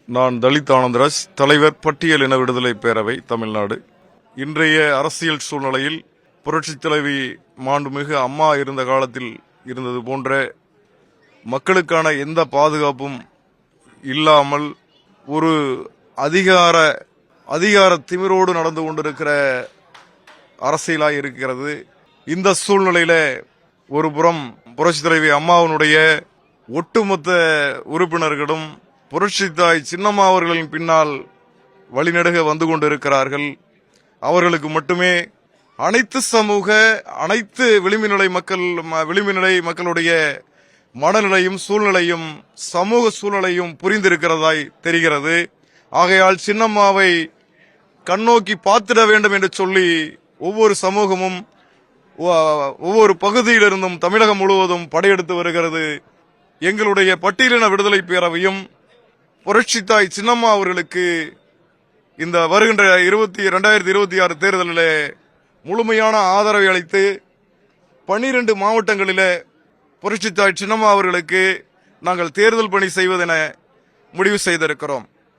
நான் தலித் ஆனந்தராஜ், தலைவர் பட்டியல் இன விடுதலை பேரவை தமிழ்நாடு. இன்றைய அரசியல் சூழ்நிலையில் புரட்சித் தலைவி மாண்புமிகு அம்மா இருந்த காலத்தில் இருந்தது போன்ற மக்களுக்கான எந்த பாதுகாப்பும் இல்லாமல் ஒரு அதிகார திமிரோடு நடந்து கொண்டிருக்கிற அரசியலாய் இருக்கிறது. இந்த சூழ்நிலையில ஒரு புறம் புரட்சித் தலைவி அம்மாவினுடைய ஒட்டுமொத்த உறுப்பினர்களும் புரட்சித்தாய் சின்னம்மா அவர்களின் பின்னால் வழிநெடுக வந்து கொண்டிருக்கிறார்கள். அவர்களுக்கு மட்டுமே அனைத்து சமூக அனைத்து விளிம்புநிலை மக்களுடைய மனநிலையும் சூழ்நிலையும் சமூக சூழ்நிலையும் புரிந்திருக்கிறதாய் தெரிகிறது. ஆகையால் சின்னம்மாவை கண்ணோக்கி பார்த்திட வேண்டும் என்று சொல்லி ஒவ்வொரு சமூகமும் ஒவ்வொரு பகுதியிலிருந்தும் தமிழகம் முழுவதும் படையெடுத்து வருகிறது. எங்களுடைய பட்டியலின விடுதலை பேரவையும் புரட்சித்தாய் சின்னம்மா அவர்களுக்கு இந்த வருகின்ற 2026 தேர்தலில் முழுமையான ஆதரவை அளித்து 12 மாவட்டங்களில் புரட்சித்தாய் சின்னம்மா அவர்களுக்கு நாங்கள் தேர்தல் பணி செய்வதென முடிவு செய்திருக்கிறோம்.